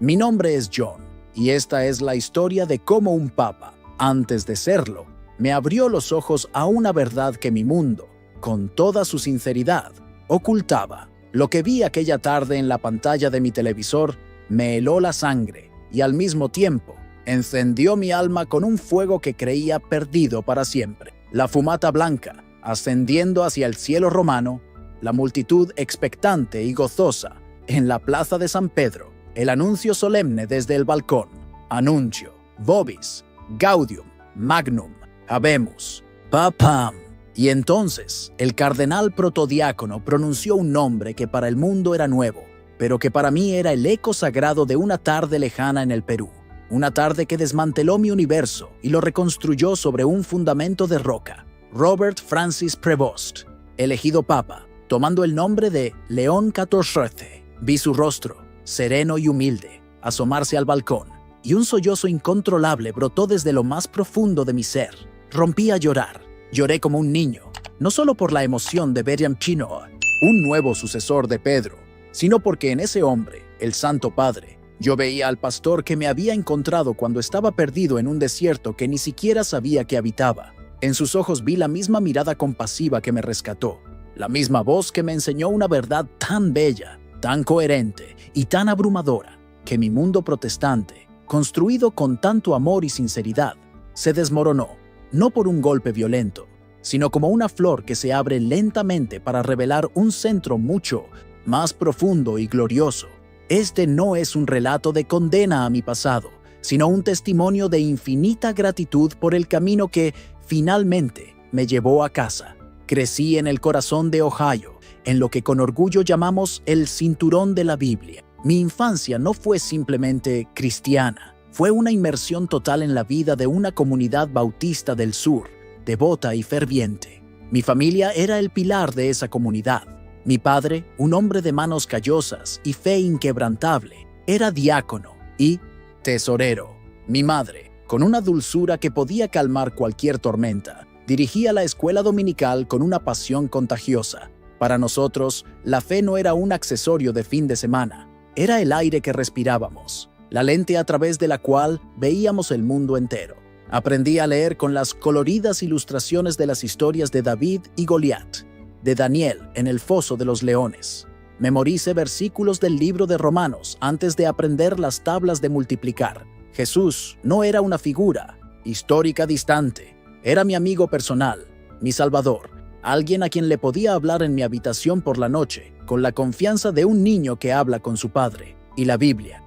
Mi nombre es John, y esta es la historia de cómo un papa, antes de serlo, me abrió los ojos a una verdad que mi mundo, con toda su sinceridad, ocultaba. Lo que vi aquella tarde en la pantalla de mi televisor me heló la sangre y al mismo tiempo encendió mi alma con un fuego que creía perdido para siempre. La fumata blanca, ascendiendo hacia el cielo romano, la multitud expectante y gozosa en la plaza de San Pedro, el anuncio solemne desde el balcón, Anuncio, Vobis, Gaudium, Magnum, Habemus, Papam. Y entonces el cardenal protodiácono pronunció un nombre que para el mundo era nuevo, pero que para mí era el eco sagrado de una tarde lejana en el Perú. Una tarde que desmanteló mi universo y lo reconstruyó sobre un fundamento de roca. Robert Francis Prevost, elegido papa, tomando el nombre de León XIV. Vi su rostro, sereno y humilde, asomarse al balcón, y un sollozo incontrolable brotó desde lo más profundo de mi ser. Rompí a llorar. Lloré como un niño, no solo por la emoción de ver a Chinoa, un nuevo sucesor de Pedro, sino porque en ese hombre, el Santo Padre, yo veía al pastor que me había encontrado cuando estaba perdido en un desierto que ni siquiera sabía que habitaba. En sus ojos vi la misma mirada compasiva que me rescató, la misma voz que me enseñó una verdad tan bella, tan coherente y tan abrumadora, que mi mundo protestante, construido con tanto amor y sinceridad, se desmoronó. No por un golpe violento, sino como una flor que se abre lentamente para revelar un centro mucho más profundo y glorioso. Este no es un relato de condena a mi pasado, sino un testimonio de infinita gratitud por el camino que, finalmente, me llevó a casa. Crecí en el corazón de Ohio, en lo que con orgullo llamamos el cinturón de la Biblia. Mi infancia no fue simplemente cristiana. Fue una inmersión total en la vida de una comunidad bautista del sur, devota y ferviente. Mi familia era el pilar de esa comunidad. Mi padre, un hombre de manos callosas y fe inquebrantable, era diácono y tesorero. Mi madre, con una dulzura que podía calmar cualquier tormenta, dirigía la escuela dominical con una pasión contagiosa. Para nosotros, la fe no era un accesorio de fin de semana, era el aire que respirábamos, la lente a través de la cual veíamos el mundo entero. Aprendí a leer con las coloridas ilustraciones de las historias de David y Goliat, de Daniel en el foso de los leones. Memoricé versículos del libro de Romanos antes de aprender las tablas de multiplicar. Jesús no era una figura histórica distante, era mi amigo personal, mi salvador, alguien a quien le podía hablar en mi habitación por la noche, con la confianza de un niño que habla con su padre. Y la Biblia,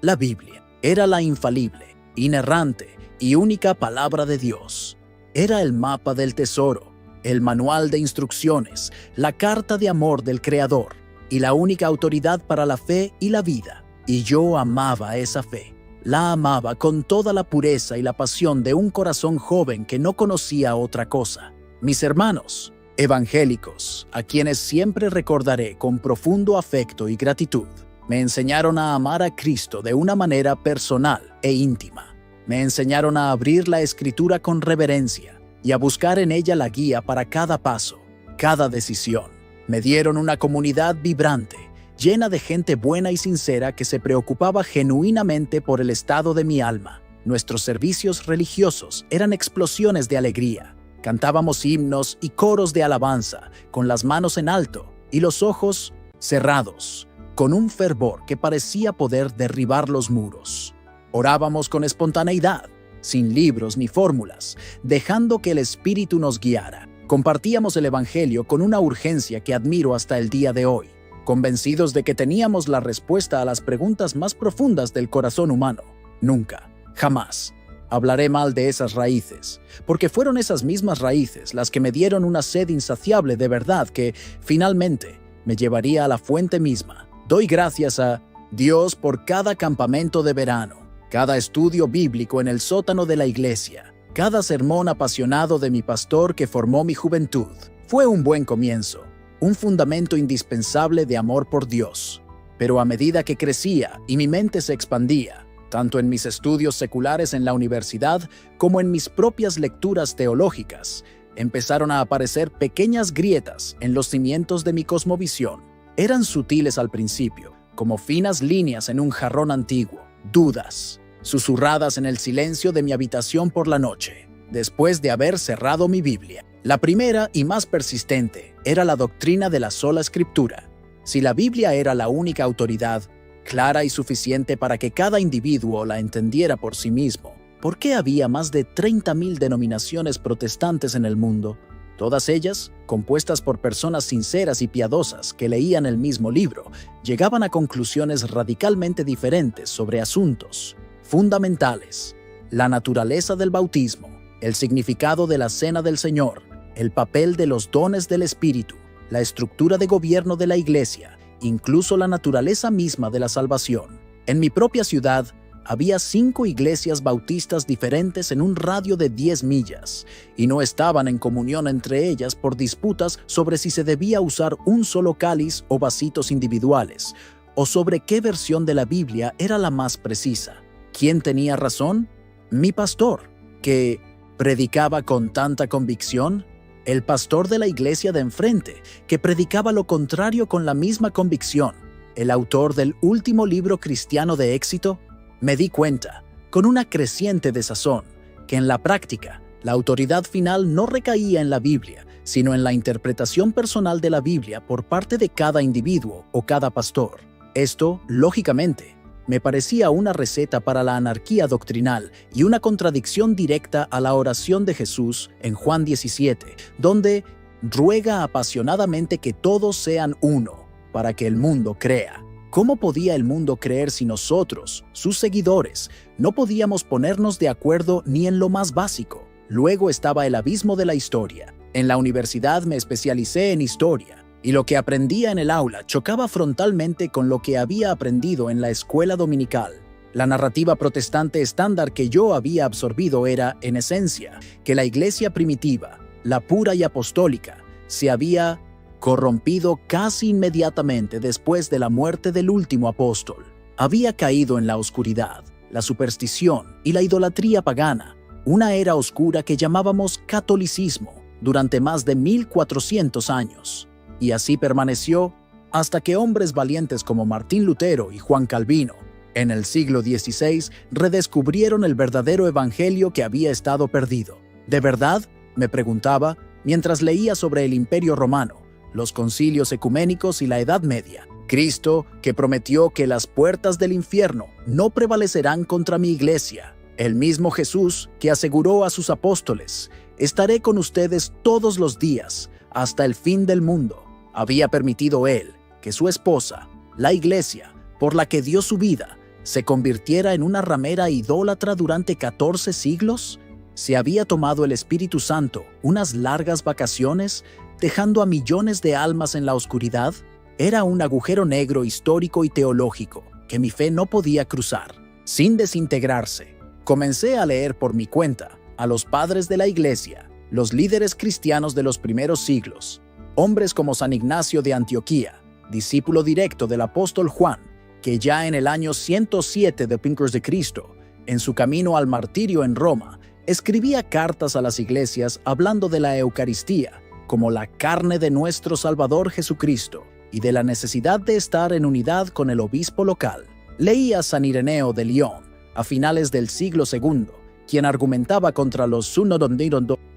la Biblia era la infalible, inerrante y única palabra de Dios. Era el mapa del tesoro, el manual de instrucciones, la carta de amor del Creador y la única autoridad para la fe y la vida. Y yo amaba esa fe. La amaba con toda la pureza y la pasión de un corazón joven que no conocía otra cosa. Mis hermanos, evangélicos, a quienes siempre recordaré con profundo afecto y gratitud, me enseñaron a amar a Cristo de una manera personal e íntima. Me enseñaron a abrir la Escritura con reverencia y a buscar en ella la guía para cada paso, cada decisión. Me dieron una comunidad vibrante, llena de gente buena y sincera que se preocupaba genuinamente por el estado de mi alma. Nuestros servicios religiosos eran explosiones de alegría. Cantábamos himnos y coros de alabanza, con las manos en alto y los ojos cerrados, con un fervor que parecía poder derribar los muros. Orábamos con espontaneidad, sin libros ni fórmulas, dejando que el Espíritu nos guiara. Compartíamos el Evangelio con una urgencia que admiro hasta el día de hoy, convencidos de que teníamos la respuesta a las preguntas más profundas del corazón humano. Nunca, jamás, hablaré mal de esas raíces, porque fueron esas mismas raíces las que me dieron una sed insaciable de verdad que, finalmente, me llevaría a la fuente misma. Doy gracias a Dios por cada campamento de verano, cada estudio bíblico en el sótano de la iglesia, cada sermón apasionado de mi pastor que formó mi juventud. Fue un buen comienzo, un fundamento indispensable de amor por Dios. Pero a medida que crecía y mi mente se expandía, tanto en mis estudios seculares en la universidad como en mis propias lecturas teológicas, empezaron a aparecer pequeñas grietas en los cimientos de mi cosmovisión. Eran sutiles al principio, como finas líneas en un jarrón antiguo, dudas, susurradas en el silencio de mi habitación por la noche, después de haber cerrado mi Biblia. La primera y más persistente era la doctrina de la sola Escritura. Si la Biblia era la única autoridad, clara y suficiente para que cada individuo la entendiera por sí mismo, ¿por qué había más de 30,000 denominaciones protestantes en el mundo? Todas ellas, compuestas por personas sinceras y piadosas que leían el mismo libro, llegaban a conclusiones radicalmente diferentes sobre asuntos fundamentales: la naturaleza del bautismo, el significado de la Cena del Señor, el papel de los dones del Espíritu, la estructura de gobierno de la Iglesia, incluso la naturaleza misma de la salvación. En mi propia ciudad, había 5 iglesias bautistas diferentes en un radio de 10 millas, y no estaban en comunión entre ellas por disputas sobre si se debía usar un solo cáliz o vasitos individuales, o sobre qué versión de la Biblia era la más precisa. ¿Quién tenía razón? Mi pastor, que predicaba con tanta convicción. El pastor de la iglesia de enfrente, que predicaba lo contrario con la misma convicción. El autor del último libro cristiano de éxito. Me di cuenta, con una creciente desazón, que en la práctica, la autoridad final no recaía en la Biblia, sino en la interpretación personal de la Biblia por parte de cada individuo o cada pastor. Esto, lógicamente, me parecía una receta para la anarquía doctrinal y una contradicción directa a la oración de Jesús en Juan 17, donde ruega apasionadamente que todos sean uno, para que el mundo crea. ¿Cómo podía el mundo creer si nosotros, sus seguidores, no podíamos ponernos de acuerdo ni en lo más básico? Luego estaba el abismo de la historia. En la universidad me especialicé en historia, y lo que aprendía en el aula chocaba frontalmente con lo que había aprendido en la escuela dominical. La narrativa protestante estándar que yo había absorbido era, en esencia, que la iglesia primitiva, la pura y apostólica, se había corrompido casi inmediatamente después de la muerte del último apóstol. Había caído en la oscuridad, la superstición y la idolatría pagana, una era oscura que llamábamos catolicismo, durante más de 1400 años. Y así permaneció hasta que hombres valientes como Martín Lutero y Juan Calvino, en el siglo XVI, redescubrieron el verdadero evangelio que había estado perdido. ¿De verdad?, me preguntaba mientras leía sobre el Imperio Romano, los concilios ecuménicos y la Edad Media. Cristo, que prometió que las puertas del infierno no prevalecerán contra mi iglesia. El mismo Jesús que aseguró a sus apóstoles: estaré con ustedes todos los días, hasta el fin del mundo. Había permitido él que su esposa, la iglesia, por la que dio su vida, se convirtiera en una ramera idólatra durante 14 siglos. ¿Se había tomado el Espíritu Santo unas largas vacaciones, dejando a millones de almas en la oscuridad? Era un agujero negro histórico y teológico que mi fe no podía cruzar. Sin desintegrarse, comencé a leer por mi cuenta a los padres de la iglesia, los líderes cristianos de los primeros siglos, hombres como San Ignacio de Antioquía, discípulo directo del apóstol Juan, que ya en el año 107 después de Cristo, en su camino al martirio en Roma, escribía cartas a las iglesias hablando de la Eucaristía como la carne de nuestro Salvador Jesucristo y de la necesidad de estar en unidad con el obispo local. Leía a San Ireneo de León a finales del siglo II, quien argumentaba contra los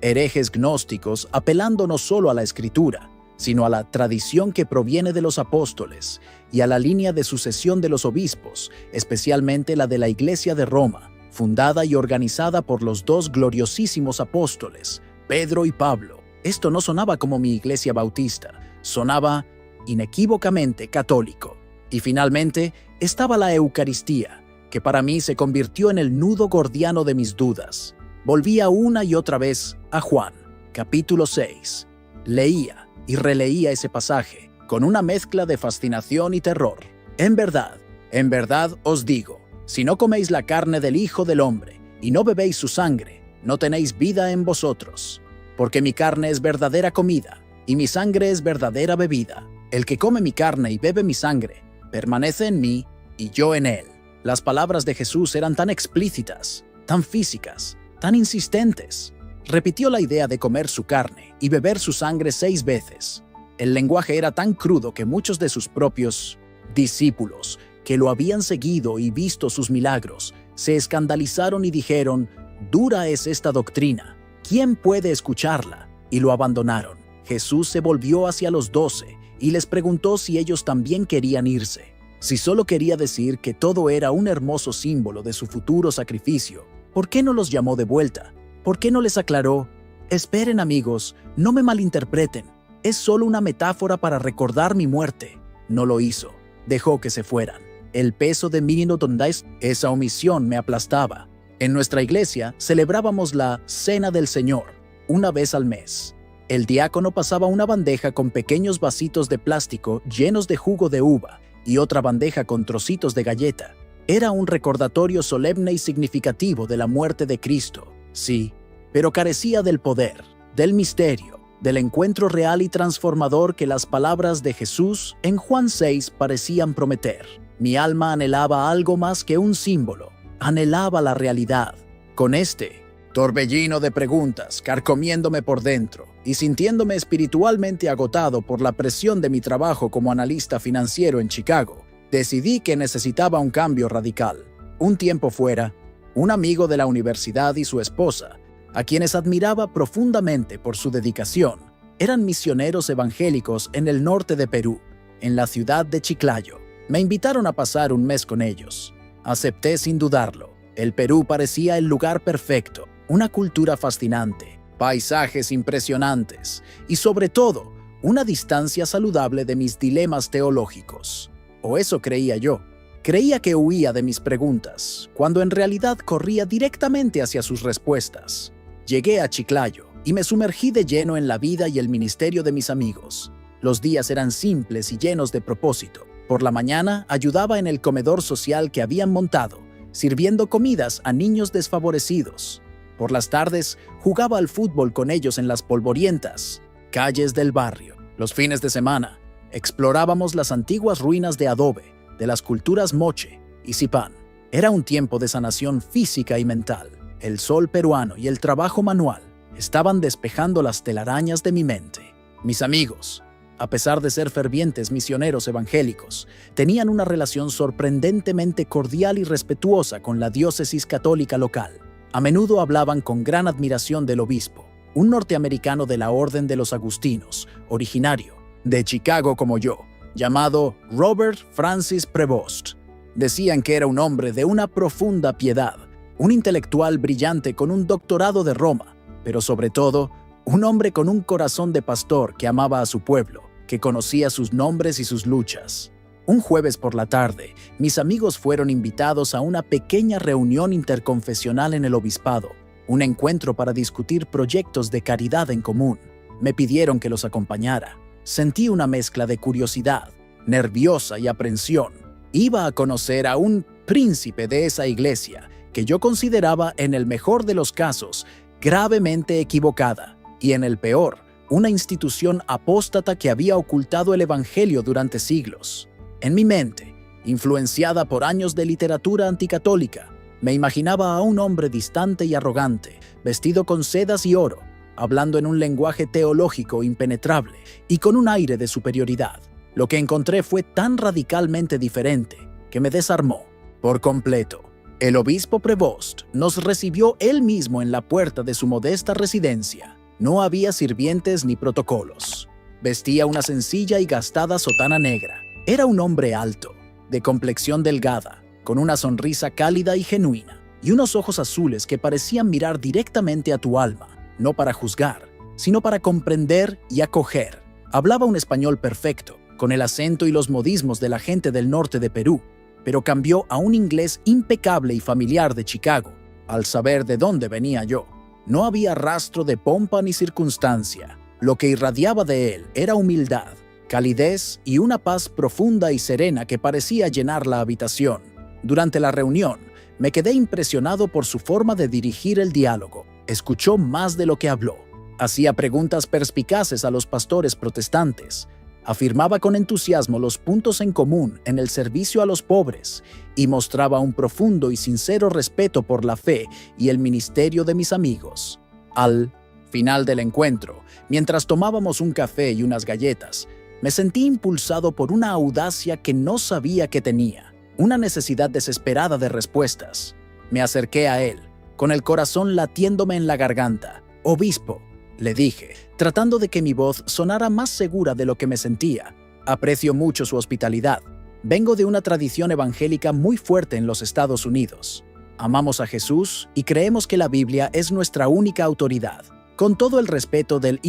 herejes gnósticos, apelando no solo a la Escritura, sino a la tradición que proviene de los apóstoles y a la línea de sucesión de los obispos, especialmente la de la Iglesia de Roma, fundada y organizada por los dos gloriosísimos apóstoles, Pedro y Pablo. Esto no sonaba como mi iglesia bautista, sonaba inequívocamente católico. Y finalmente estaba la Eucaristía, que para mí se convirtió en el nudo gordiano de mis dudas. Volvía una y otra vez a Juan, capítulo 6. Leía y releía ese pasaje con una mezcla de fascinación y terror. En verdad os digo, si no coméis la carne del Hijo del Hombre y no bebéis su sangre, no tenéis vida en vosotros. Porque mi carne es verdadera comida y mi sangre es verdadera bebida. El que come mi carne y bebe mi sangre, permanece en mí y yo en él. Las palabras de Jesús eran tan explícitas, tan físicas, tan insistentes. Repitió la idea de comer su carne y beber su sangre 6 veces. El lenguaje era tan crudo que muchos de sus propios Discípulos, que lo habían seguido y visto sus milagros, se escandalizaron y dijeron: «Dura es esta doctrina, ¿quién puede escucharla?», y lo abandonaron. Jesús se volvió hacia los 12 y les preguntó si ellos también querían irse. Si solo quería decir que todo era un hermoso símbolo de su futuro sacrificio, ¿por qué no los llamó de vuelta? ¿Por qué no les aclaró: «Esperen, amigos, no me malinterpreten, es solo una metáfora para recordar mi muerte»? No lo hizo. Dejó que se fueran. El peso de mi inotondáis, esa omisión me aplastaba. En nuestra iglesia celebrábamos la Cena del Señor una vez al mes. El diácono pasaba una bandeja con pequeños vasitos de plástico llenos de jugo de uva y otra bandeja con trocitos de galleta. Era un recordatorio solemne y significativo de la muerte de Cristo, sí, pero carecía del poder, del misterio, del encuentro real y transformador que las palabras de Jesús en Juan 6 parecían prometer. Mi alma anhelaba algo más que un símbolo, anhelaba la realidad. Con este torbellino de preguntas carcomiéndome por dentro y sintiéndome espiritualmente agotado por la presión de mi trabajo como analista financiero en Chicago, decidí que necesitaba un cambio radical. Un tiempo fuera, un amigo de la universidad y su esposa, a quienes admiraba profundamente por su dedicación, eran misioneros evangélicos en el norte de Perú, en la ciudad de Chiclayo. Me invitaron a pasar un mes con ellos. Acepté sin dudarlo. El Perú parecía el lugar perfecto, una cultura fascinante, paisajes impresionantes y, sobre todo, una distancia saludable de mis dilemas teológicos. O eso creía yo. Creía que huía de mis preguntas, cuando en realidad corría directamente hacia sus respuestas. Llegué a Chiclayo y me sumergí de lleno en la vida y el ministerio de mis amigos. Los días eran simples y llenos de propósito. Por la mañana ayudaba en el comedor social que habían montado, sirviendo comidas a niños desfavorecidos. Por las tardes jugaba al fútbol con ellos en las polvorientas calles del barrio. Los fines de semana explorábamos las antiguas ruinas de adobe de las culturas moche y zipán. Era un tiempo de sanación física y mental. El sol peruano y el trabajo manual estaban despejando las telarañas de mi mente. Mis amigos, a pesar de ser fervientes misioneros evangélicos, tenían una relación sorprendentemente cordial y respetuosa con la diócesis católica local. A menudo hablaban con gran admiración del obispo, un norteamericano de la Orden de los Agustinos, originario de Chicago como yo, llamado Robert Francis Prevost. Decían que era un hombre de una profunda piedad, un intelectual brillante con un doctorado de Roma, pero sobre todo, un hombre con un corazón de pastor que amaba a su pueblo, que conocía sus nombres y sus luchas. Un jueves por la tarde, mis amigos fueron invitados a una pequeña reunión interconfesional en el obispado, un encuentro para discutir proyectos de caridad en común. Me pidieron que los acompañara. Sentí una mezcla de curiosidad, nerviosa y aprensión. Iba a conocer a un príncipe de esa iglesia que yo consideraba, en el mejor de los casos, gravemente equivocada, y en el peor, una institución apóstata que había ocultado el evangelio durante siglos. En mi mente, influenciada por años de literatura anticatólica, me imaginaba a un hombre distante y arrogante, vestido con sedas y oro, hablando en un lenguaje teológico impenetrable y con un aire de superioridad. Lo que encontré fue tan radicalmente diferente que me desarmó por completo. El obispo Prevost nos recibió él mismo en la puerta de su modesta residencia. No había sirvientes ni protocolos. Vestía una sencilla y gastada sotana negra. Era un hombre alto, de complexión delgada, con una sonrisa cálida y genuina, y unos ojos azules que parecían mirar directamente a tu alma, no para juzgar, sino para comprender y acoger. Hablaba un español perfecto, con el acento y los modismos de la gente del norte de Perú, pero cambió a un inglés impecable y familiar de Chicago, al saber de dónde venía yo. No había rastro de pompa ni circunstancia. Lo que irradiaba de él era humildad, calidez y una paz profunda y serena que parecía llenar la habitación. Durante la reunión, me quedé impresionado por su forma de dirigir el diálogo. Escuchó más de lo que habló. Hacía preguntas perspicaces a los pastores protestantes. Afirmaba con entusiasmo los puntos en común en el servicio a los pobres y mostraba un profundo y sincero respeto por la fe y el ministerio de mis amigos. Al final del encuentro, mientras tomábamos un café y unas galletas, Me sentí impulsado por una audacia que no sabía que tenía, una necesidad desesperada de respuestas. Me acerqué a él, con el corazón latiéndome en la garganta. «Obispo», le dije, tratando de que mi voz sonara más segura de lo que me sentía. «Aprecio mucho su hospitalidad. Vengo de una tradición evangélica muy fuerte en los Estados Unidos. Amamos a Jesús y creemos que la Biblia es nuestra única autoridad. Con todo el respeto del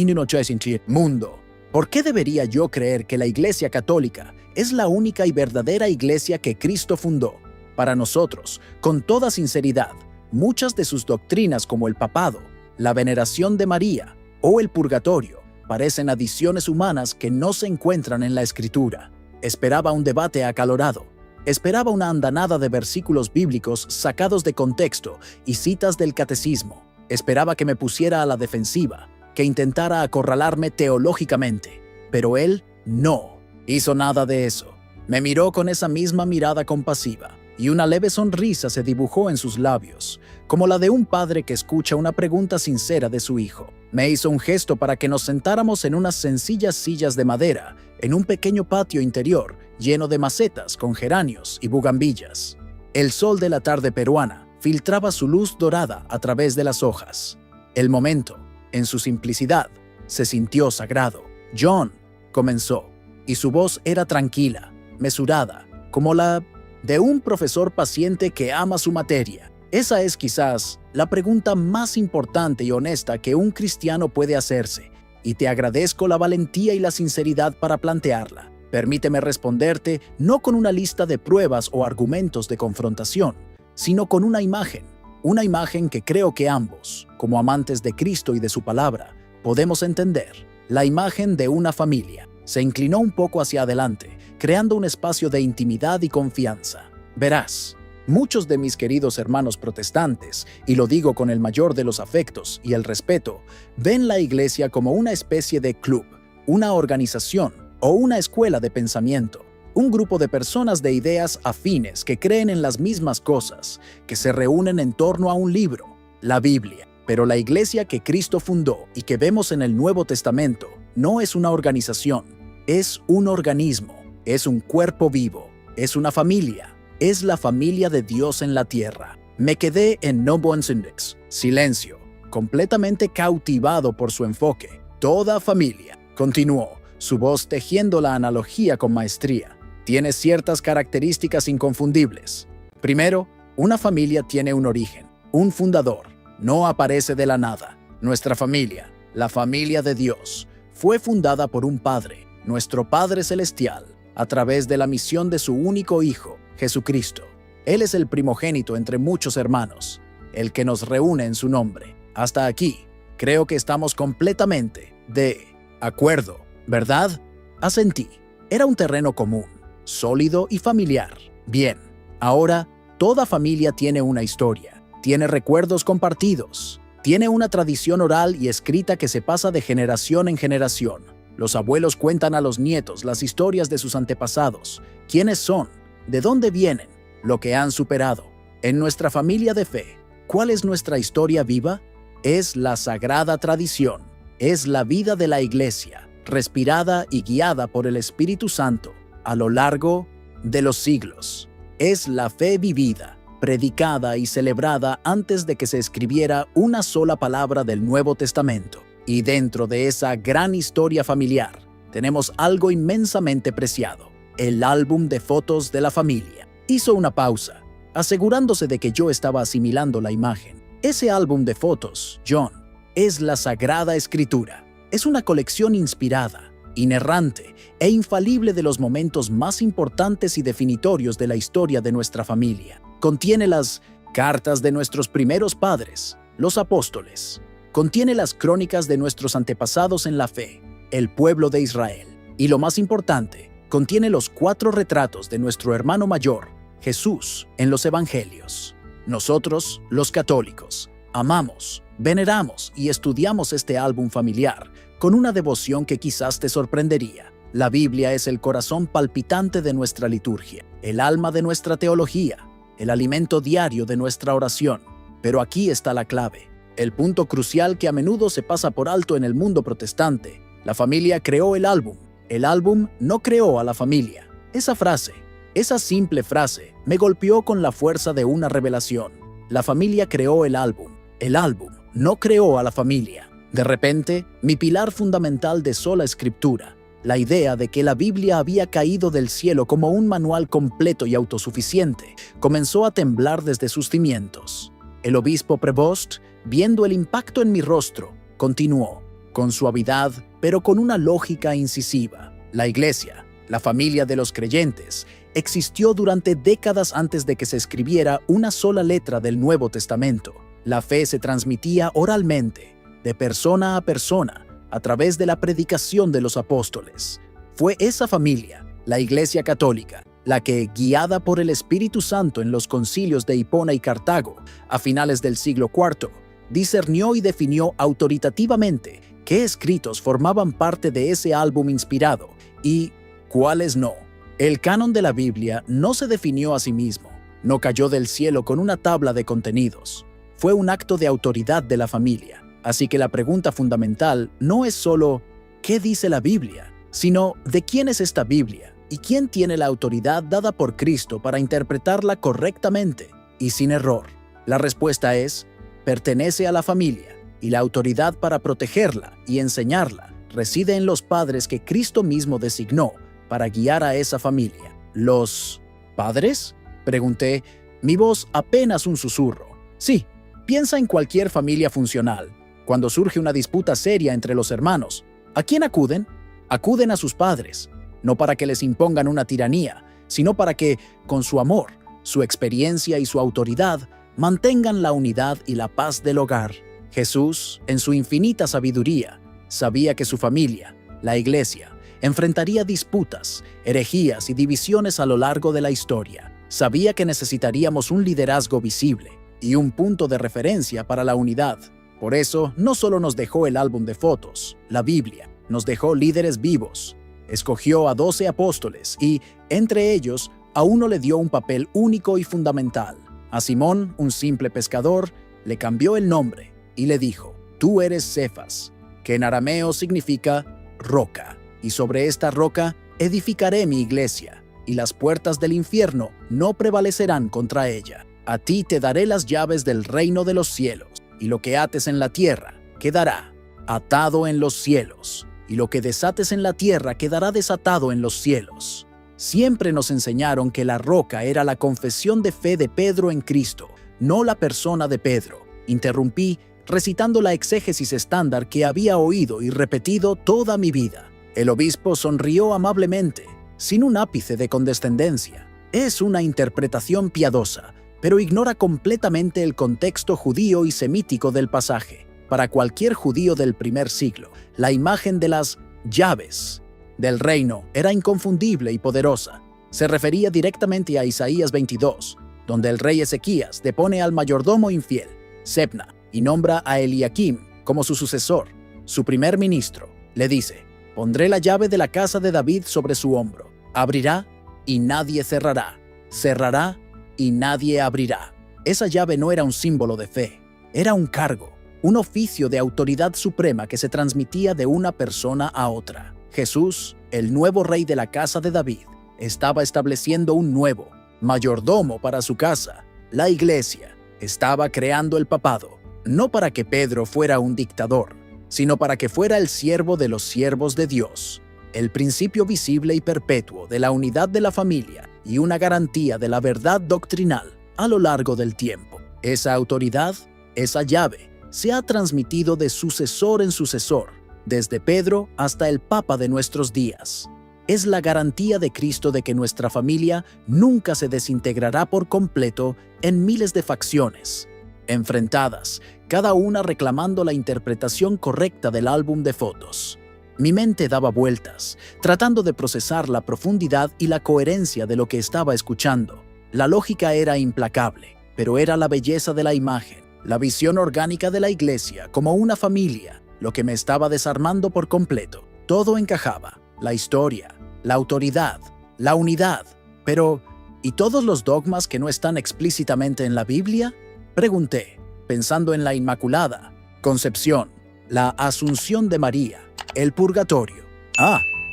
mundo, ¿por qué debería yo creer que la Iglesia Católica es la única y verdadera iglesia que Cristo fundó? Para nosotros, con toda sinceridad, muchas de sus doctrinas como el papado, la veneración de María o el purgatorio parecen adiciones humanas que no se encuentran en la Escritura». Esperaba un debate acalorado. Esperaba una andanada de versículos bíblicos sacados de contexto y citas del catecismo. Esperaba que me pusiera a la defensiva, que intentara acorralarme teológicamente. Pero él no hizo nada de eso. Me miró con esa misma mirada compasiva, y una leve sonrisa se dibujó en sus labios, como la de un padre que escucha una pregunta sincera de su hijo. Me hizo un gesto para que nos sentáramos en unas sencillas sillas de madera, en un pequeño patio interior lleno de macetas con geranios y bugambillas. El sol de la tarde peruana filtraba su luz dorada a través de las hojas. El momento, en su simplicidad, se sintió sagrado. «John», comenzó, y su voz era tranquila, mesurada, como la de un profesor paciente que ama su materia. Esa es quizás la pregunta más importante y honesta que un cristiano puede hacerse, y te agradezco la valentía y la sinceridad para plantearla. Permíteme responderte no con una lista de pruebas o argumentos de confrontación, sino con una imagen que creo que ambos, como amantes de Cristo y de su palabra, podemos entender, la imagen de una familia. Se inclinó un poco hacia adelante, creando un espacio de intimidad y confianza. «Verás, muchos de mis queridos hermanos protestantes, y lo digo con el mayor de los afectos y el respeto, ven la iglesia como una especie de club, una organización o una escuela de pensamiento, un grupo de personas de ideas afines que creen en las mismas cosas, que se reúnen en torno a un libro, la Biblia. Pero la iglesia que Cristo fundó y que vemos en el Nuevo Testamento no es una organización, es un organismo, es un cuerpo vivo, es una familia, es la familia de Dios en la tierra». Me quedé en no buen index, silencio, completamente cautivado por su enfoque. «Toda familia», continuó, su voz tejiendo la analogía con maestría, «tiene ciertas características inconfundibles. Primero, una familia tiene un origen, un fundador, no aparece de la nada. Nuestra familia, la familia de Dios, fue fundada por un Padre, nuestro Padre Celestial, a través de la misión de su único Hijo, Jesucristo. Él es el primogénito entre muchos hermanos, el que nos reúne en su nombre. Hasta aquí, creo que estamos completamente de acuerdo, ¿verdad?». Asentí. Era un terreno común, sólido y familiar. Bien, ahora toda familia tiene una historia, tiene recuerdos compartidos, tiene una tradición oral y escrita que se pasa de generación en generación. Los abuelos cuentan a los nietos las historias de sus antepasados, quiénes son, de dónde vienen, lo que han superado. En nuestra familia de fe, ¿cuál es nuestra historia viva? Es la sagrada tradición, es la vida de la iglesia, respirada y guiada por el Espíritu Santo a lo largo de los siglos. Es la fe vivida, predicada y celebrada antes de que se escribiera una sola palabra del Nuevo Testamento. Y dentro de esa gran historia familiar, tenemos algo inmensamente preciado, el álbum de fotos de la familia. Hizo una pausa, asegurándose de que yo estaba asimilando la imagen. Ese álbum de fotos, John, es la Sagrada Escritura. Es una colección inspirada, inerrante e infalible de los momentos más importantes y definitorios de la historia de nuestra familia. Contiene las cartas de nuestros primeros padres, los apóstoles. Contiene las crónicas de nuestros antepasados en la fe, el pueblo de Israel. Y lo más importante, contiene los 4 retratos de nuestro hermano mayor, Jesús, en los evangelios. Nosotros, los católicos, amamos, veneramos y estudiamos este álbum familiar con una devoción que quizás te sorprendería. La Biblia es el corazón palpitante de nuestra liturgia, el alma de nuestra teología, el alimento diario de nuestra oración. Pero aquí está la clave, el punto crucial que a menudo se pasa por alto en el mundo protestante. La familia creó el álbum, El álbum no creó a la familia. Esa simple frase, me golpeó con la fuerza de una revelación. La familia creó el álbum. El álbum no creó a la familia. De repente, mi pilar fundamental de sola escritura, la idea de que la Biblia había caído del cielo como un manual completo y autosuficiente, comenzó a temblar desde sus cimientos. El obispo Prevost, viendo el impacto en mi rostro, continuó, con suavidad, pero con una lógica incisiva. La Iglesia, la familia de los creyentes, existió durante décadas antes de que se escribiera una sola letra del Nuevo Testamento. La fe se transmitía oralmente, de persona a persona, a través de la predicación de los apóstoles. Fue esa familia, la Iglesia Católica, la que, guiada por el Espíritu Santo en los concilios de Hipona y Cartago, a finales del siglo IV, discernió y definió autoritativamente qué escritos formaban parte de ese álbum inspirado y cuáles no. El canon de la Biblia no se definió a sí mismo, no cayó del cielo con una tabla de contenidos. Fue un acto de autoridad de la familia. Así que la pregunta fundamental no es solo ¿qué dice la Biblia?, sino ¿de quién es esta Biblia? ¿Y quién tiene la autoridad dada por Cristo para interpretarla correctamente y sin error? La respuesta es, pertenece a la familia, y la autoridad para protegerla y enseñarla reside en los padres que Cristo mismo designó para guiar a esa familia. ¿Los padres?, pregunté, mi voz apenas un susurro. Sí, piensa en cualquier familia funcional. Cuando surge una disputa seria entre los hermanos, ¿a quién acuden? Acuden a sus padres, no para que les impongan una tiranía, sino para que, con su amor, su experiencia y su autoridad, mantengan la unidad y la paz del hogar. Jesús, en su infinita sabiduría, sabía que su familia, la Iglesia, enfrentaría disputas, herejías y divisiones a lo largo de la historia. Sabía que necesitaríamos un liderazgo visible y un punto de referencia para la unidad. Por eso, no solo nos dejó el álbum de fotos, la Biblia, nos dejó líderes vivos. Escogió a 12 apóstoles y, entre ellos, a uno le dio un papel único y fundamental. A Simón, un simple pescador, le cambió el nombre y le dijo, tú eres Cefas, que en arameo significa roca, y sobre esta roca edificaré mi iglesia, y las puertas del infierno no prevalecerán contra ella. A ti te daré las llaves del reino de los cielos. Y lo que ates en la tierra quedará atado en los cielos, y lo que desates en la tierra quedará desatado en los cielos. Siempre nos enseñaron que la roca era la confesión de fe de Pedro en Cristo, no la persona de Pedro. Interrumpí recitando la exégesis estándar que había oído y repetido toda mi vida. El obispo sonrió amablemente, sin un ápice de condescendencia. Es una interpretación piadosa, pero ignora completamente el contexto judío y semítico del pasaje. Para cualquier judío del primer siglo, la imagen de las llaves del reino era inconfundible y poderosa. Se refería directamente a Isaías 22, donde el rey Ezequías depone al mayordomo infiel, Sebna, y nombra a Eliakim como su sucesor, su primer ministro. Le dice, pondré la llave de la casa de David sobre su hombro. Abrirá y nadie cerrará. Cerrará y nadie abrirá. Esa llave no era un símbolo de fe, era un cargo, un oficio de autoridad suprema que se transmitía de una persona a otra. Jesús, el nuevo rey de la casa de David, estaba estableciendo un nuevo mayordomo para su casa. La Iglesia estaba creando el papado, no para que Pedro fuera un dictador, sino para que fuera el siervo de los siervos de Dios, el principio visible y perpetuo de la unidad de la familia y una garantía de la verdad doctrinal a lo largo del tiempo. Esa autoridad, esa llave, se ha transmitido de sucesor en sucesor, desde Pedro hasta el Papa de nuestros días. Es la garantía de Cristo de que nuestra familia nunca se desintegrará por completo en miles de facciones, enfrentadas, cada una reclamando la interpretación correcta del álbum de fotos. Mi mente daba vueltas, tratando de procesar la profundidad y la coherencia de lo que estaba escuchando. La lógica era implacable, pero era la belleza de la imagen, la visión orgánica de la Iglesia como una familia, lo que me estaba desarmando por completo. Todo encajaba, la historia, la autoridad, la unidad. Pero, ¿y todos los dogmas que no están explícitamente en la Biblia? Pregunté, pensando en la Inmaculada Concepción, la Asunción de María, el purgatorio.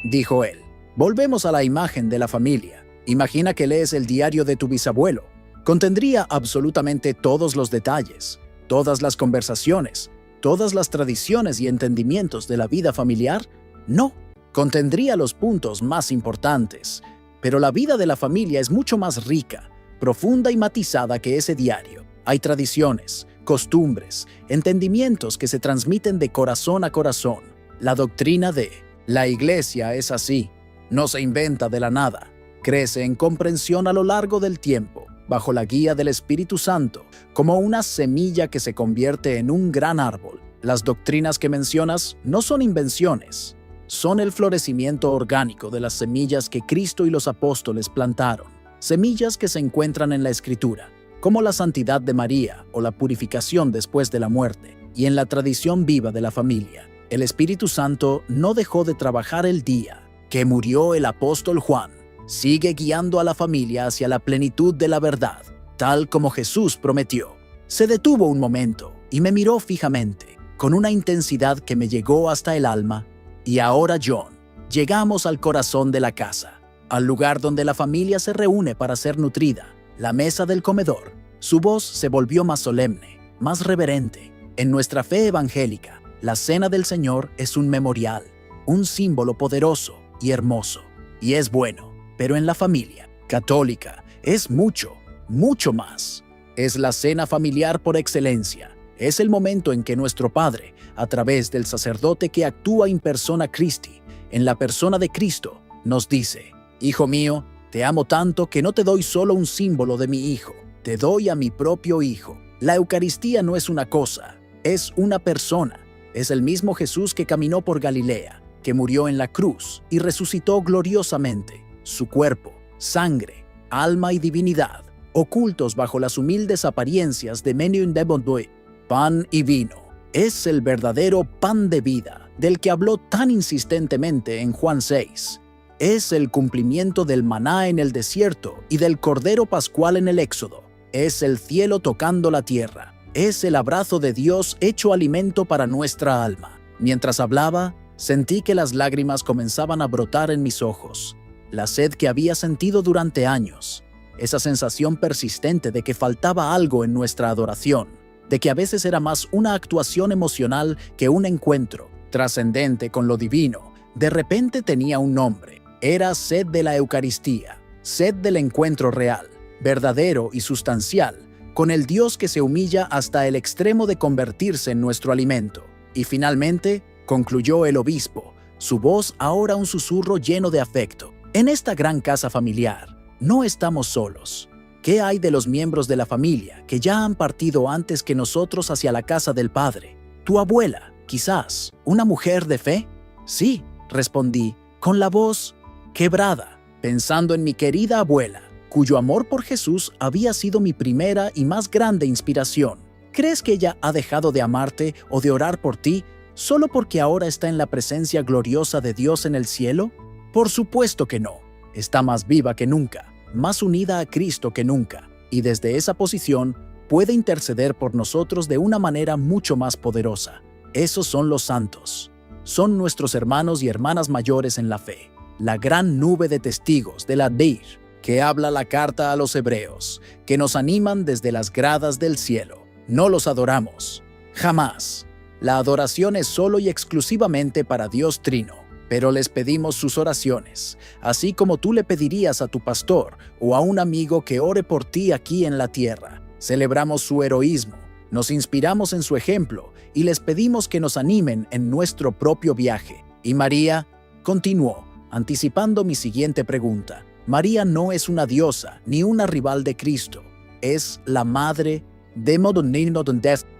dijo él. Volvemos a la imagen de la familia. Imagina que lees el diario de tu bisabuelo. ¿Contendría absolutamente todos los detalles, todas las conversaciones, todas las tradiciones y entendimientos de la vida familiar? No, contendría los puntos más importantes. Pero la vida de la familia es mucho más rica, profunda y matizada que ese diario. Hay tradiciones, costumbres, entendimientos que se transmiten de corazón a corazón. La doctrina de la Iglesia es así. No se inventa de la nada. Crece en comprensión a lo largo del tiempo, bajo la guía del Espíritu Santo, como una semilla que se convierte en un gran árbol. Las doctrinas que mencionas no son invenciones, son el florecimiento orgánico de las semillas que Cristo y los apóstoles plantaron, semillas que se encuentran en la Escritura, como la santidad de María o la purificación después de la muerte, y en la tradición viva de la familia. El Espíritu Santo no dejó de trabajar el día que murió el apóstol Juan. Sigue guiando a la familia hacia la plenitud de la verdad, tal como Jesús prometió. Se detuvo un momento y me miró fijamente, con una intensidad que me llegó hasta el alma. Y ahora, John, llegamos al corazón de la casa, al lugar donde la familia se reúne para ser nutrida, la mesa del comedor. Su voz se volvió más solemne, más reverente. En nuestra fe evangélica, la cena del Señor es un memorial, un símbolo poderoso y hermoso, y es bueno. Pero en la familia católica es mucho, mucho más. Es la cena familiar por excelencia. Es el momento en que nuestro Padre, a través del sacerdote que actúa in persona Christi, en la persona de Cristo, nos dice: Hijo mío, te amo tanto que no te doy solo un símbolo de mi Hijo, te doy a mi propio Hijo. La Eucaristía no es una cosa, es una persona. Es el mismo Jesús que caminó por Galilea, que murió en la cruz y resucitó gloriosamente. Su cuerpo, sangre, alma y divinidad, ocultos bajo las humildes apariencias de menú de bondoy, pan y vino. Es el verdadero pan de vida del que habló tan insistentemente en Juan 6. Es el cumplimiento del maná en el desierto y del cordero pascual en el Éxodo. Es el cielo tocando la tierra. Es el abrazo de Dios hecho alimento para nuestra alma. Mientras hablaba, sentí que las lágrimas comenzaban a brotar en mis ojos. La sed que había sentido durante años, esa sensación persistente de que faltaba algo en nuestra adoración, de que a veces era más una actuación emocional que un encuentro trascendente con lo divino, de repente tenía un nombre. Era sed de la Eucaristía, sed del encuentro real, verdadero y sustancial, con el Dios que se humilla hasta el extremo de convertirse en nuestro alimento. Y finalmente, concluyó el obispo, su voz ahora un susurro lleno de afecto. En esta gran casa familiar, no estamos solos. ¿Qué hay de los miembros de la familia que ya han partido antes que nosotros hacia la casa del Padre? ¿Tu abuela, quizás, una mujer de fe? Sí, respondí, con la voz quebrada, pensando en mi querida abuela, cuyo amor por Jesús había sido mi primera y más grande inspiración. ¿Crees que ella ha dejado de amarte o de orar por ti solo porque ahora está en la presencia gloriosa de Dios en el cielo? Por supuesto que no. Está más viva que nunca, más unida a Cristo que nunca, y desde esa posición puede interceder por nosotros de una manera mucho más poderosa. Esos son los santos. Son nuestros hermanos y hermanas mayores en la fe, la gran nube de testigos de la Deir, que habla la carta a los hebreos, que nos animan desde las gradas del cielo. No los adoramos, jamás. La adoración es solo y exclusivamente para Dios Trino, pero les pedimos sus oraciones, así como tú le pedirías a tu pastor o a un amigo que ore por ti aquí en la tierra. Celebramos su heroísmo, nos inspiramos en su ejemplo y les pedimos que nos animen en nuestro propio viaje. Y María continuó, anticipando mi siguiente pregunta. María no es una diosa ni una rival de Cristo, es la madre de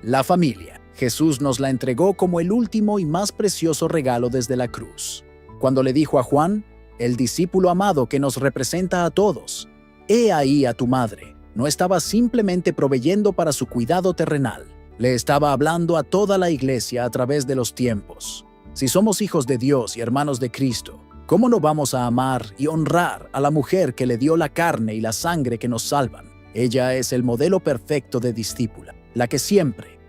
la familia. Jesús nos la entregó como el último y más precioso regalo desde la cruz. Cuando le dijo a Juan, el discípulo amado que nos representa a todos, «He ahí a tu madre», no estaba simplemente proveyendo para su cuidado terrenal, le estaba hablando a toda la iglesia a través de los tiempos. Si somos hijos de Dios y hermanos de Cristo, ¿cómo no vamos a amar y honrar a la mujer que le dio la carne y la sangre que nos salvan? Ella es el modelo perfecto de discípula, la que siempre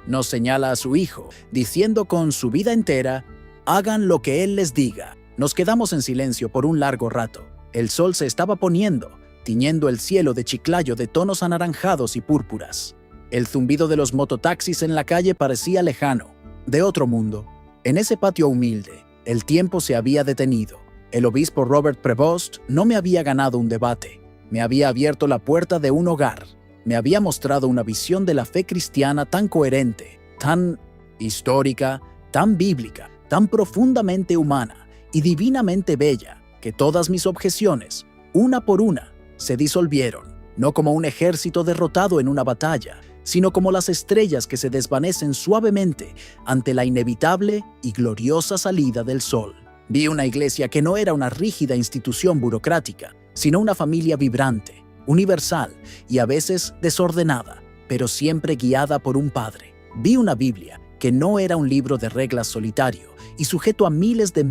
nos señala a su Hijo, diciendo con su vida entera, hagan lo que Él les diga. Nos quedamos en silencio por un largo rato. El sol se estaba poniendo, tiñendo el cielo de Chiclayo de tonos anaranjados y púrpuras. El zumbido de los mototaxis en la calle parecía lejano, de otro mundo. En ese patio humilde, el tiempo se había detenido. El obispo Robert Prevost no me había ganado un debate. Me había abierto la puerta de un hogar. Me había mostrado una visión de la fe cristiana tan coherente, tan histórica, tan bíblica, tan profundamente humana y divinamente bella, que todas mis objeciones, una por una, se disolvieron, no como un ejército derrotado en una batalla, sino como las estrellas que se desvanecen suavemente ante la inevitable y gloriosa salida del sol. Vi una iglesia que no era una rígida institución burocrática, sino una familia vibrante, universal y a veces desordenada, pero siempre guiada por un padre. Vi una Biblia que no era un libro de reglas solitario y sujeto a miles de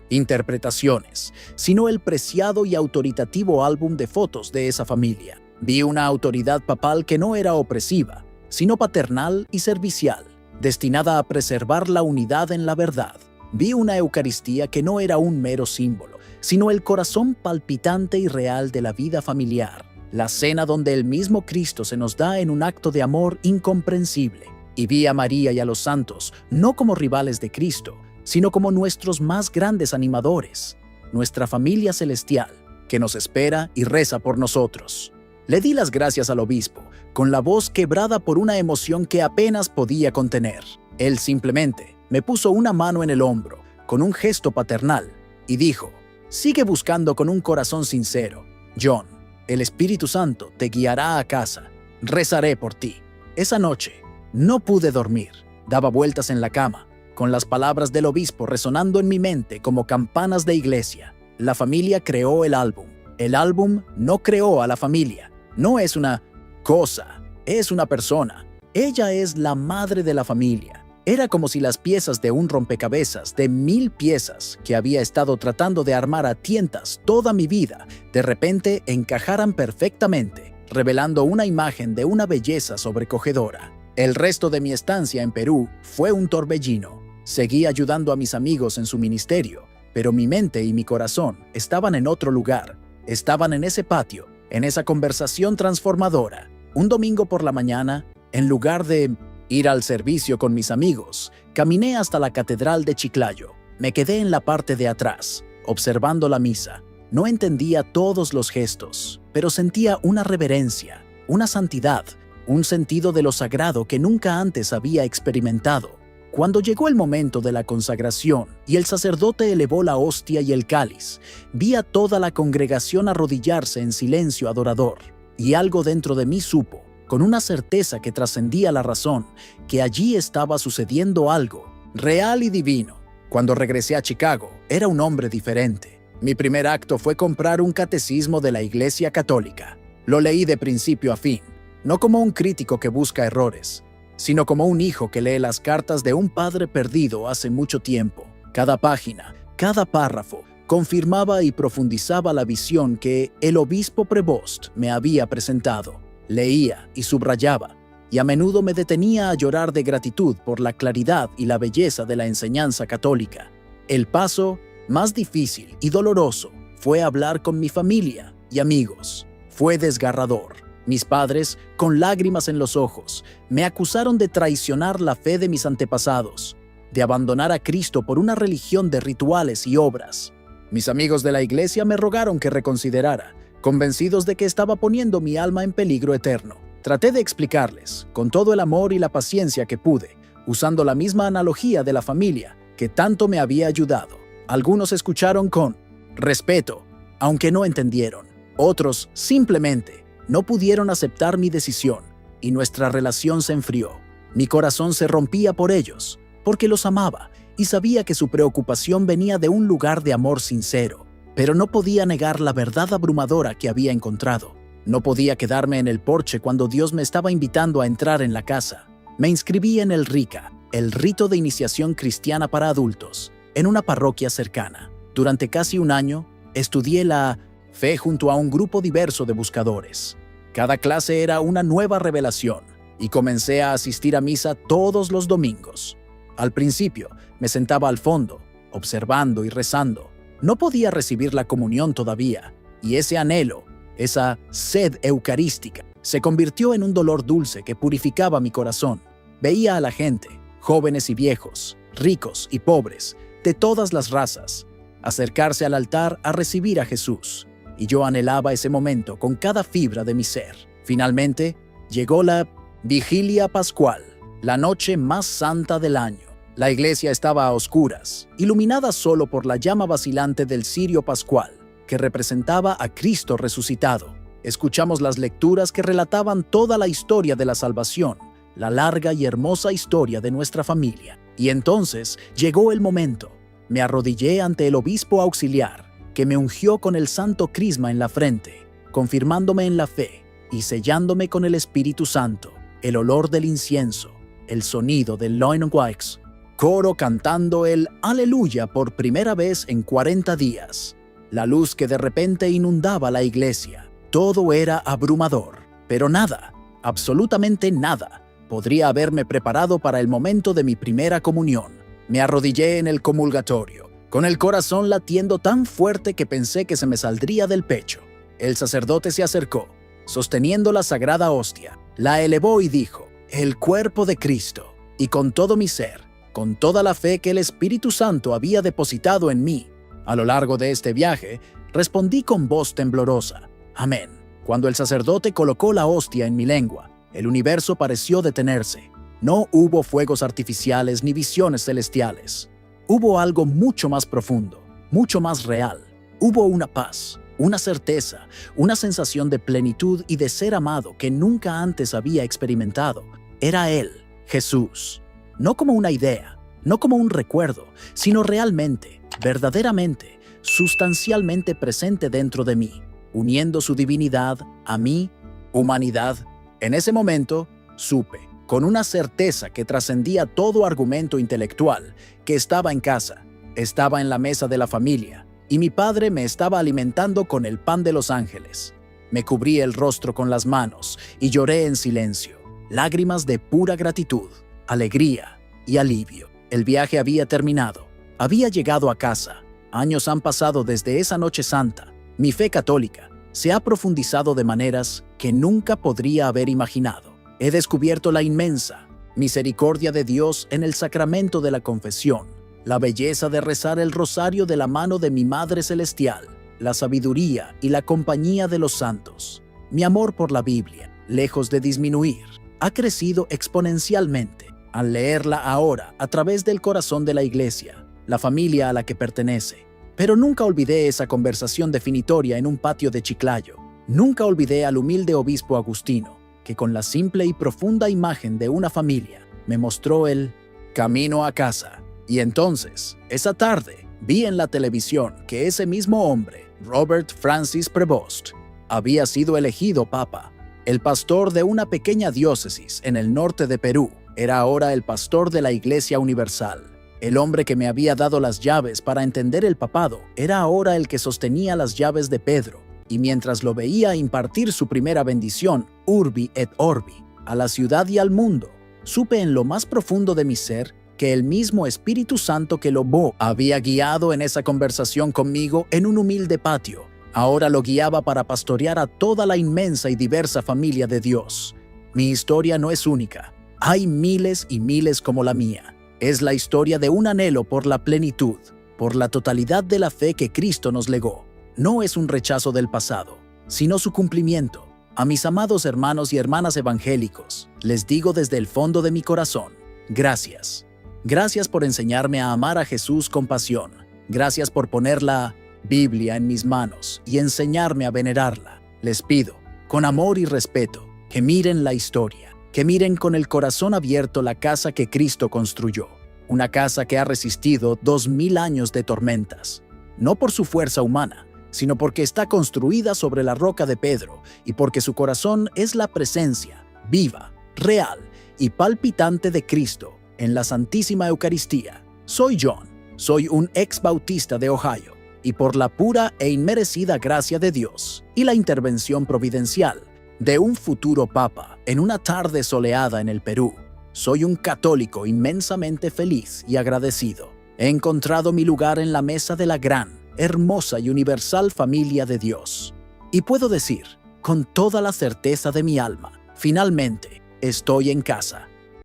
interpretaciones, sino el preciado y autoritativo álbum de fotos de esa familia. Vi una autoridad papal que no era opresiva, sino paternal y servicial, destinada a preservar la unidad en la verdad. Vi una Eucaristía que no era un mero símbolo, sino el corazón palpitante y real de la vida familiar, la cena donde el mismo Cristo se nos da en un acto de amor incomprensible. Y vi a María y a los santos no como rivales de Cristo, sino como nuestros más grandes animadores, nuestra familia celestial, que nos espera y reza por nosotros. Le di las gracias al obispo, con la voz quebrada por una emoción que apenas podía contener. Él simplemente me puso una mano en el hombro, con un gesto paternal, y dijo: «Sigue buscando con un corazón sincero, John. El Espíritu Santo te guiará a casa. Rezaré por ti». Esa noche no pude dormir. Daba vueltas en la cama, con las palabras del obispo resonando en mi mente como campanas de iglesia. La familia creó el álbum. El álbum no creó a la familia. No es una cosa, es una persona. Ella es la madre de la familia. Era como si las piezas de un rompecabezas de 1000 piezas que había estado tratando de armar a tientas toda mi vida, de repente encajaran perfectamente, revelando una imagen de una belleza sobrecogedora. El resto de mi estancia en Perú fue un torbellino. Seguí ayudando a mis amigos en su ministerio, pero mi mente y mi corazón estaban en otro lugar. Estaban en ese patio, en esa conversación transformadora. Un domingo por la mañana, en lugar de ir al servicio con mis amigos, caminé hasta la Catedral de Chiclayo. Me quedé en la parte de atrás, observando la misa. No entendía todos los gestos, pero sentía una reverencia, una santidad, un sentido de lo sagrado que nunca antes había experimentado. Cuando llegó el momento de la consagración y el sacerdote elevó la hostia y el cáliz, vi a toda la congregación arrodillarse en silencio adorador, y algo dentro de mí supo, con una certeza que trascendía la razón, que allí estaba sucediendo algo real y divino. Cuando regresé a Chicago, era un hombre diferente. Mi primer acto fue comprar un catecismo de la Iglesia Católica. Lo leí de principio a fin, no como un crítico que busca errores, sino como un hijo que lee las cartas de un padre perdido hace mucho tiempo. Cada página, cada párrafo, confirmaba y profundizaba la visión que el obispo Prevost me había presentado. Leía y subrayaba, y a menudo me detenía a llorar de gratitud por la claridad y la belleza de la enseñanza católica. El paso más difícil y doloroso fue hablar con mi familia y amigos. Fue desgarrador. Mis padres, con lágrimas en los ojos, me acusaron de traicionar la fe de mis antepasados, de abandonar a Cristo por una religión de rituales y obras. Mis amigos de la iglesia me rogaron que reconsiderara, convencidos de que estaba poniendo mi alma en peligro eterno. Traté de explicarles, con todo el amor y la paciencia que pude, usando la misma analogía de la familia que tanto me había ayudado. Algunos escucharon con respeto, aunque no entendieron. Otros, simplemente, no pudieron aceptar mi decisión, y nuestra relación se enfrió. Mi corazón se rompía por ellos, porque los amaba, y sabía que su preocupación venía de un lugar de amor sincero. Pero no podía negar la verdad abrumadora que había encontrado. No podía quedarme en el porche cuando Dios me estaba invitando a entrar en la casa. Me inscribí en el RICA, el rito de iniciación cristiana para adultos, en una parroquia cercana. Durante casi un año, estudié la fe junto a un grupo diverso de buscadores. Cada clase era una nueva revelación, y comencé a asistir a misa todos los domingos. Al principio, me sentaba al fondo, observando y rezando, No podía recibir la comunión todavía, y ese anhelo, esa sed eucarística, se convirtió en un dolor dulce que purificaba mi corazón. Veía a la gente, jóvenes y viejos, ricos y pobres, de todas las razas, acercarse al altar a recibir a Jesús, y yo anhelaba ese momento con cada fibra de mi ser. Finalmente, llegó la Vigilia Pascual, la noche más santa del año. La iglesia estaba a oscuras, iluminada solo por la llama vacilante del cirio pascual, que representaba a Cristo resucitado. Escuchamos las lecturas que relataban toda la historia de la salvación, la larga y hermosa historia de nuestra familia. Y entonces llegó el momento. Me arrodillé ante el obispo auxiliar, que me ungió con el santo crisma en la frente, confirmándome en la fe y sellándome con el Espíritu Santo, el olor del incienso, el sonido del Loinwaix, coro cantando el Aleluya por primera vez en 40 días. La luz que de repente inundaba la iglesia. Todo era abrumador, pero nada, absolutamente nada, podría haberme preparado para el momento de mi primera comunión. Me arrodillé en el comulgatorio, con el corazón latiendo tan fuerte que pensé que se me saldría del pecho. El sacerdote se acercó, sosteniendo la sagrada hostia, la elevó y dijo: «El cuerpo de Cristo», y con todo mi ser, con toda la fe que el Espíritu Santo había depositado en mí, a lo largo de este viaje, respondí con voz temblorosa: «Amén». Cuando el sacerdote colocó la hostia en mi lengua, el universo pareció detenerse. No hubo fuegos artificiales ni visiones celestiales. Hubo algo mucho más profundo, mucho más real. Hubo una paz, una certeza, una sensación de plenitud y de ser amado que nunca antes había experimentado. Era Él, Jesús. No como una idea, no como un recuerdo, sino realmente, verdaderamente, sustancialmente presente dentro de mí, uniendo su divinidad a mi humanidad. En ese momento, supe, con una certeza que trascendía todo argumento intelectual, que estaba en casa, estaba en la mesa de la familia, y mi padre me estaba alimentando con el pan de los ángeles. Me cubrí el rostro con las manos y lloré en silencio, lágrimas de pura gratitud, alegría y alivio. El viaje había terminado, había llegado a casa. Años han pasado desde esa noche santa. Mi fe católica se ha profundizado de maneras que nunca podría haber imaginado. He descubierto la inmensa misericordia de Dios en el sacramento de la confesión, la belleza de rezar el rosario de la mano de mi Madre Celestial, la sabiduría y la compañía de los santos. Mi amor por la Biblia, lejos de disminuir, ha crecido exponencialmente al leerla ahora a través del corazón de la Iglesia, la familia a la que pertenece. Pero nunca olvidé esa conversación definitoria en un patio de Chiclayo. Nunca olvidé al humilde obispo Agustino, que con la simple y profunda imagen de una familia me mostró el camino a casa. Y entonces, esa tarde, vi en la televisión que ese mismo hombre, Robert Francis Prevost, había sido elegido papa. El pastor de una pequeña diócesis en el norte de Perú era ahora el pastor de la Iglesia Universal. El hombre que me había dado las llaves para entender el papado era ahora el que sostenía las llaves de Pedro, y mientras lo veía impartir su primera bendición, Urbi et Orbi, a la ciudad y al mundo, supe en lo más profundo de mi ser que el mismo Espíritu Santo que lo había guiado en esa conversación conmigo en un humilde patio, ahora lo guiaba para pastorear a toda la inmensa y diversa familia de Dios. Mi historia no es única. Hay miles y miles como la mía. Es la historia de un anhelo por la plenitud, por la totalidad de la fe que Cristo nos legó. No es un rechazo del pasado, sino su cumplimiento. A mis amados hermanos y hermanas evangélicos, les digo desde el fondo de mi corazón, gracias. Gracias por enseñarme a amar a Jesús con pasión. Gracias por poner la Biblia en mis manos y enseñarme a venerarla. Les pido, con amor y respeto, que miren la historia, que miren con el corazón abierto la casa que Cristo construyó. Una casa que ha resistido 2000 años de tormentas, no por su fuerza humana, sino porque está construida sobre la roca de Pedro y porque su corazón es la presencia viva, real y palpitante de Cristo en la Santísima Eucaristía. Soy John, soy un ex bautista de Ohio, y por la pura e inmerecida gracia de Dios y la intervención providencial de un futuro papa en una tarde soleada en el Perú, soy un católico inmensamente feliz y agradecido. He encontrado mi lugar en la mesa de la gran hermosa y universal familia de Dios. Y puedo decir, con toda la certeza de mi alma, finalmente estoy en casa.